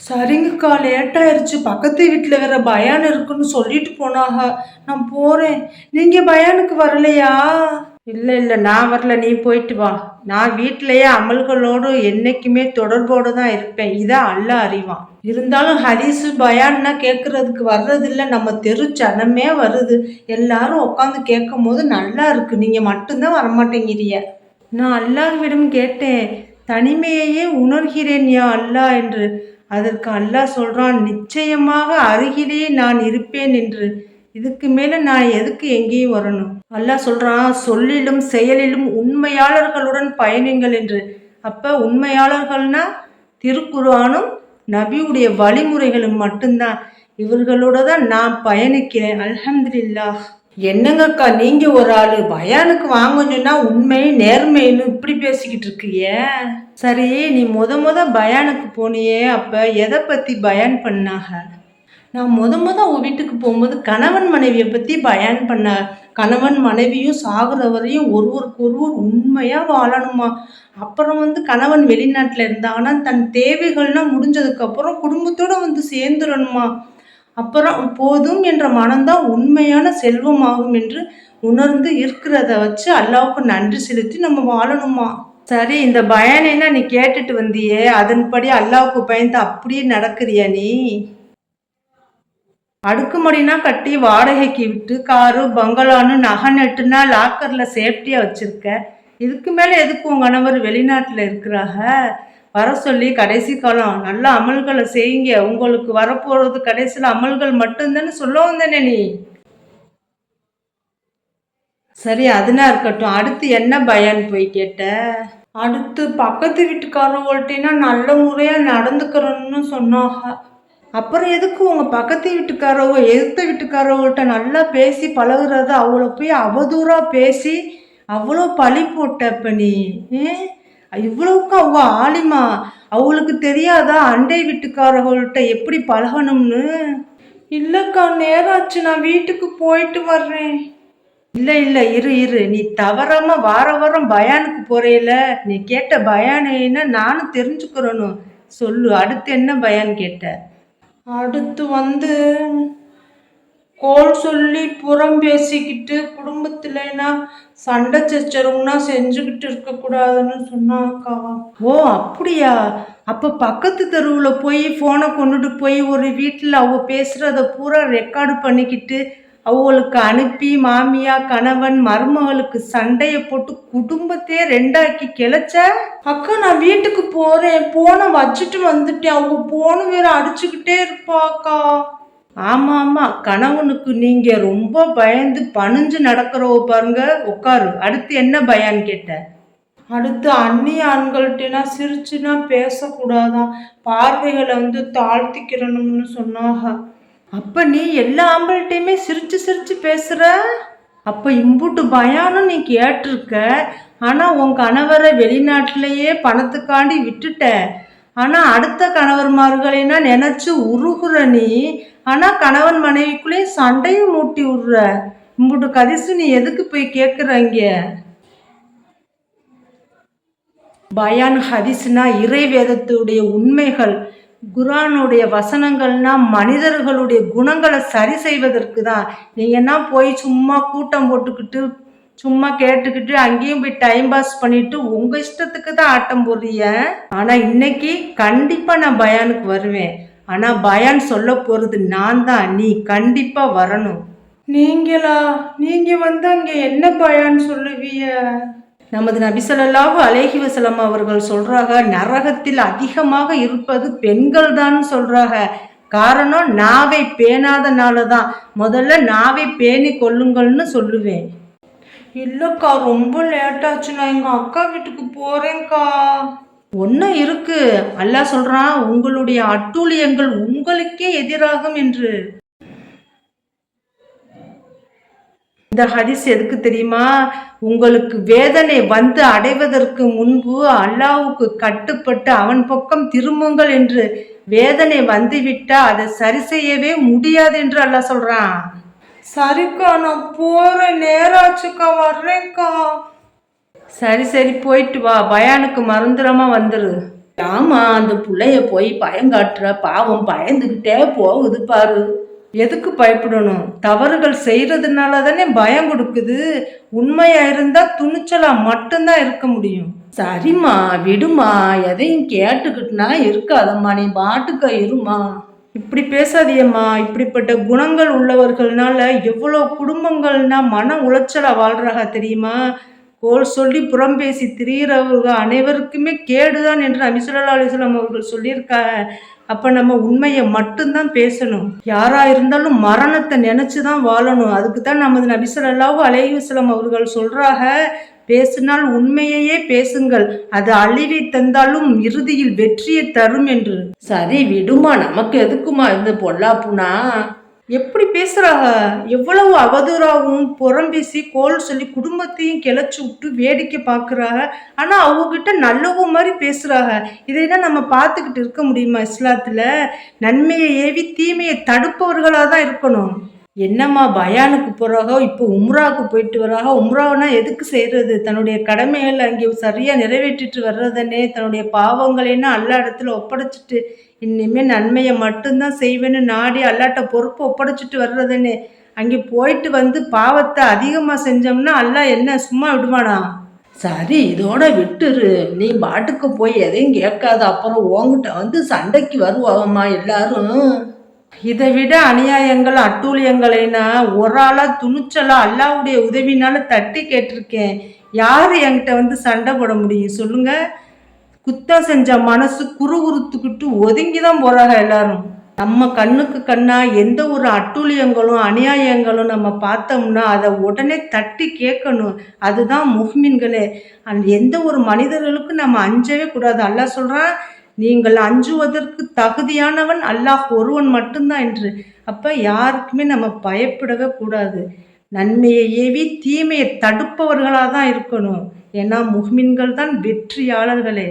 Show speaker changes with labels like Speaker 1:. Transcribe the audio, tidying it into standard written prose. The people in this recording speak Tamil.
Speaker 1: சரிங்கக்கா, லேட் ஆயிருச்சு. பக்கத்து வீட்ல வேற பயான் இருக்குன்னு சொல்லிட்டு போனாக. நான் போறேன். நீங்க பயானுக்கு வரலையா? இல்ல இல்ல, நான் வரல. நீ போயிட்டு வா. நான் வீட்லயே அமல்களோடு என்னைக்குமே தொடர்போடு தான் இருப்பேன். இதான் அல்லாஹ் அறிவான். இருந்தாலும் ஹதீஸு பயான்னா கேட்கறதுக்கு வர்றதில்ல. நம்ம தெரு ஜனமே வருது. எல்லாரும் உட்காந்து கேட்கும் போது நல்லா இருக்கு. நீங்க மட்டும்தான் வரமாட்டேங்கிறீங்க. நான் அல்லாஹ்விடம் கேட்டேன், தனிமையையே உணர்கிறேன் யா அல்லாஹ் என்று. அதற்கு அல்லாஹ் சொல்றான், நிச்சயமாக அருகிலேயே நான் இருப்பேன் என்று. இதுக்கு மேல நான் எதுக்கு எங்கேயும் வரணும்? அல்லாஹ் சொல்றான், சொல்லிலும் செயலிலும் உண்மையாளர்களுடன் பயணிங்கள் என்று. அப்ப உண்மையாளர்கள்னா திருக்குர்ஆனும் நபியுடைய வழிமுறைகளும் மட்டும்தான். இவர்களோட தான் நான் பயணிக்கிறேன். அல்ஹம்துலில்லாஹ். என்னங்கக்கா, நீங்க ஒரு ஆளு பயானுக்கு வாங்கன்னு சொன்னா உண்மை நேர்மைன்னு இப்படி பேசிக்கிட்டு இருக்கிய. சரி, நீ முத பயானுக்கு போனியே, அப்ப எதை பத்தி பயான் பண்ணாக? நான் முத உன் வீட்டுக்கு போகும்போது கணவன் மனைவியை பத்தி பயான் பண்ண. கணவன் மனைவியும் சாகுற வரையும் ஒருவருக்கு ஒருவர் உண்மையா வாழணுமா. அப்புறம் கணவன் வெளிநாட்டுல இருந்தாங்கன்னா தன் தேவைகள்லாம் முடிஞ்சதுக்கு அப்புறம் குடும்பத்தோட சேர்ந்துடணுமா. அப்புறம் போதும் என்ற மனம்தான் உண்மையான செல்வமாகும் என்று உணர்ந்து இருக்கிறத வச்சு அல்லாவுக்கு நன்றி செலுத்தி நம்ம வாழணுமா. சரி, இந்த பயானைனா நீ கேட்டுட்டு வந்தியே, அதன்படி அல்லாவுக்கு பயந்து அப்படியே நடக்கிறியா நீ? அடுக்குமடினா கட்டி வாடகைக்கு விட்டு காரு பங்களான்னு நகை நட்டுனா லாக்கர்ல சேஃப்டியா வச்சிருக்க. இதுக்கு மேல எதுக்கு உன் கணவர் வெளிநாட்டுல இருக்கிறாக? வர சொல்லி கடைசி காலம் நல்ல அமல்களை செய்யுங்க. உங்களுக்கு வரப்போறது கடைசியில் அமல்கள் மட்டும்தானே சொல்ல வந்தேனே நீ. சரி, அதுனா இருக்கட்டும். அடுத்து என்ன பயான் போய் கேட்ட? அடுத்து பக்கத்து வீட்டுக்காரவங்கள்ட்டனா நல்ல முறையா நடந்துக்கிறோன்னு சொன்னாங்க. அப்புறம் எதுக்கு உங்க பக்கத்து வீட்டுக்காரவங்க எதிர்த்த வீட்டுக்காரவங்கள்ட்ட நல்லா பேசி பழகுறத அவளை போய் அவதூறா பேசி அவ்வளோ பழி போட்ட? இப்ப நீ இவ்வளவுக்கு அவ ஆலிமா, அவளுக்கு தெரியாதா அண்டை வீட்டுக்காரர்கள்ட்ட எப்படி பழகணும்னு? இல்லக்கா, நேராச்சு, நான் வீட்டுக்கு போயிட்டு வர்றேன். இல்ல இல்ல, இரு, நீ தவறாம வாரம் பயானுக்கு போறேல, நீ கேட்ட பயானேன்னா நானும் தெரிஞ்சுக்கிறணும். சொல்லு, அடுத்து என்ன பயான் கேட்ட? அடுத்து கோல் சொல்லி புறம் பேசிக்கிட்டு குடும்பத்துலனா சண்டை சச்சரவுனா செஞ்சுக்கிட்டு இருக்கக்கூடாதுன்னு சொன்னாக்கா. ஓ அப்படியா? அப்ப பக்கத்து தெருவில் போய் போனை கொண்டுட்டு போய் ஒரு வீட்டில் அவ பேசுறத பூரா ரெக்கார்டு பண்ணிக்கிட்டு அவங்களுக்கு அனுப்பி மாமியா கணவன் மருமகளுக்கு சண்டையை போட்டு குடும்பத்தையே ரெண்டாக்கி கிளச்ச. அக்கா, நான் வீட்டுக்கு போறேன், போனை வச்சுட்டு வந்துட்டேன். அவங்க போன வேற அடிச்சுக்கிட்டே இருப்பாக்கா. ஆமா ஆமா, கணவனுக்கு நீங்க ரொம்ப பயந்து பணிஞ்சு நடக்கிறவ பாருங்க. உட்காரு. அடுத்து என்ன பயான் கேட்ட? அடுத்து அந்நிய ஆண்கள்ட்டனா சிரிச்சுனா பேசக்கூடாதான், பார்வைகளை தாழ்த்திக்கிறணும்னு சொன்னாக. அப்ப நீ எல்லா ஆம்பள்கிட்டையுமே சிரிச்சு சிரிச்சு பேசுற. அப்ப இம்புட்டு பயானும் நீ கேட்டிருக்க. ஆனா உன் கணவரை வெளிநாட்டிலேயே பணத்துக்காண்டி விட்டுட்ட. ஆனா அடுத்த கணவர்மார்களைனா நினைச்சு உருகுற நீ. ஆனா கணவன் மனைவிக்குள்ளேயும் சண்டையும் மூட்டி விடுற. இம்புட்டு கதிசு நீ எதுக்கு போய் கேட்குறங்க? பயான் ஹதீஸ்னா இறை வேதத்துடைய உண்மைகள், குரானுடைய வசனங்கள்னா மனிதர்களுடைய குணங்களை சரி செய்வதற்கு தான். நீங்கன்னா போய் சும்மா கூட்டம் போட்டுக்கிட்டு சும்மா கேட்டுக்கிட்டு அங்கேயும் போய் டைம் பாஸ் பண்ணிட்டு உங்க இஷ்டத்துக்கு தான் ஆட்டம் போடுறீங்க. ஆனா இன்னைக்கு கண்டிப்பா நான் பயானுக்கு வருவேன். ஆனா பயான் சொல்ல போறது நான் தான், நீ கண்டிப்பா வரணும். நீங்களா? நீங்க அங்க என்ன பயான் சொல்லுவீங்க? நமது நபி ஸல்லல்லாஹு அலைஹி வஸல்லம் அவர்கள் சொல்றாங்க, நரகத்தில் அதிகமாக இருப்பது பெண்கள் தான் சொல்றாங்க. காரணம், நாவை பேணாதனால தான். முதல்ல நாவை பேணி கொள்ளுங்கள்னு சொல்லுவேன். இல்லக்கா, ரொம்ப லேட் ஆச்சு, நான் எங்க அக்கா வீட்டுக்கு போறேன்க்கா. ஒன்னும் இருக்கு. அல்லாஹ் சொல்றான், உங்களுடைய அட்டூழியங்கள் உங்களுக்கே எதிராகும் என்று. இந்த ஹதீஸ் எதுக்கு தெரியுமா? உங்களுக்கு வேதனை அடைவதற்கு முன்பு அல்லாஹ்வுக்கு கட்டுப்பட்டு அவன் பக்கம் திரும்புங்கள் என்று. வேதனை வந்துவிட்டா அதை சரி செய்யவே முடியாது என்று அல்லாஹ் சொல்றான். சரிக்கா, நான் போறேன், நேராச்சுக்கா, வர்றேன்க்கா. சரி போயிட்டு வா, பயானுக்கு மறந்துடாம வந்துரு. ஆமா, அந்த புள்ளைய போய் பயங்காட்டுற, பாவம் பயந்துகிட்டே போகுது பாரு. எதுக்கு பயப்படணும்? தவறுகள் செய்யறதுனால தானே பயம் கொடுக்குது. உண்மையா இருந்தா துணிச்சலா மட்டும்தான் இருக்க முடியும். சரிம்மா, விடுமா, எதையும் கேட்டுக்கிட்டுனா இருக்காதம்மா, நீ பாட்டுக்க இருமா. இப்படி பேசாதியம்மா. இப்படிப்பட்ட குணங்கள் உள்ளவர்கள்னால எவ்வளோ குடும்பங்கள்னா மன உளைச்சலா வாழ்றாங்க தெரியுமா? கோல் சொல்லி புறம் பேசி திரியிறவங்க அனைவருக்குமே கேடுதான் என்று நபி ஸல்லல்லாஹு அலைஹி வஸல்லம் அவர்கள் சொல்லியிருக்காங்க. அப்ப நம்ம உண்மையை மட்டும்தான் பேசணும். யாரா இருந்தாலும் மரணத்தை நினைச்சுதான் வாழணும். அதுக்கு தான் நமது நபி ஸல்லல்லாஹு அலைஹி வஸல்லம் அவர்கள் சொல்றாங்க, பேசினால் உண்மையையே பேசுங்கள், அது அழிவை தந்தாலும் இறுதியில் வெற்றியை தரும் என்று. சரி விடுமா, நமக்கு எதுக்குமா இந்த பொல்லாப்புனா? எப்படி பேசுறாங்க? எவ்வளவு அவதூறாகவும் புறம் பேசி கோல் சொல்லி குடும்பத்தையும் கிளச்சி விட்டு வேடிக்கை பார்க்குறாங்க. ஆனா அவங்க கிட்ட நல்லவங்க மாதிரி பேசுறாங்க. இதையெல்லாம் நம்ம பார்த்துக்கிட்டு இருக்க முடியுமா? இஸ்லாத்துல நன்மையை ஏவி தீமையை தடுப்பவர்களாக தான் இருக்கணும். என்னம்மா பயானுக்கு போறாகோ, இப்போ உம்ராவுக்கு போயிட்டு வராக. உம்ராவுனா எதுக்கு செய்யறது? தன்னுடைய கடமைகள் அங்கே சரியா நிறைவேற்றிட்டு வர்றதுனே, தன்னுடைய பாவங்களைன்னா அல்லா இடத்துல ஒப்படைச்சிட்டு இனிமேல் நன்மையை மட்டும்தான் செய்வேன்னு நாடி அல்லாட்ட பொறுப்பு ஒப்படைச்சிட்டு வர்றதுன்னு. அங்கே போயிட்டு வந்து பாவத்தை அதிகமாக செஞ்சோம்னா அல்லாஹ் என்ன சும்மா விடுவானா? சரி இதோட விட்டுரு, நீ பாட்டுக்கு போய் எதையும் கேட்காத. அப்புறம் உன்கிட்ட வந்து சண்டைக்கு வருவாங்கம்மா எல்லாரும். இதை விட அநியாயங்கள் அட்டூழியங்களைனா ஒரு ஆளா துணிச்சலா அல்லாவுடைய உதவினால தட்டி கேட்டிருக்கேன். யாரு என்கிட்ட வந்து சண்டை போட முடியும் சொல்லுங்க? குத்தம் செஞ்ச மனசு குறுகுறுத்துக்கிட்டு ஒதுங்கிதான் போறாங்க எல்லாரும். நம்ம கண்ணுக்கு கண்ணா எந்த ஒரு அட்டூழியங்களும் அநியாயங்களும் நம்ம பார்த்தோம்னா அதை உடனே தட்டி கேட்கணும். அதுதான் முஹ்மின்களே. அந்த எந்த ஒரு மனிதர்களுக்கும் நம்ம அஞ்சவே கூடாது. அல்லாஹ் சொல்றான், நீங்கள் அஞ்சுவதற்கு தகுதியானவன் அல்லாஹ் ஒருவன் மட்டும்தான் என்று. அப்ப யாருக்குமே நம்ம பயப்படவே கூடாது. நன்மையை ஏவி தீமையை தடுப்பவர்களாக தான் இருக்கணும். ஏன்னா முஹ்மின்கள் தான் வெற்றியாளர்களே.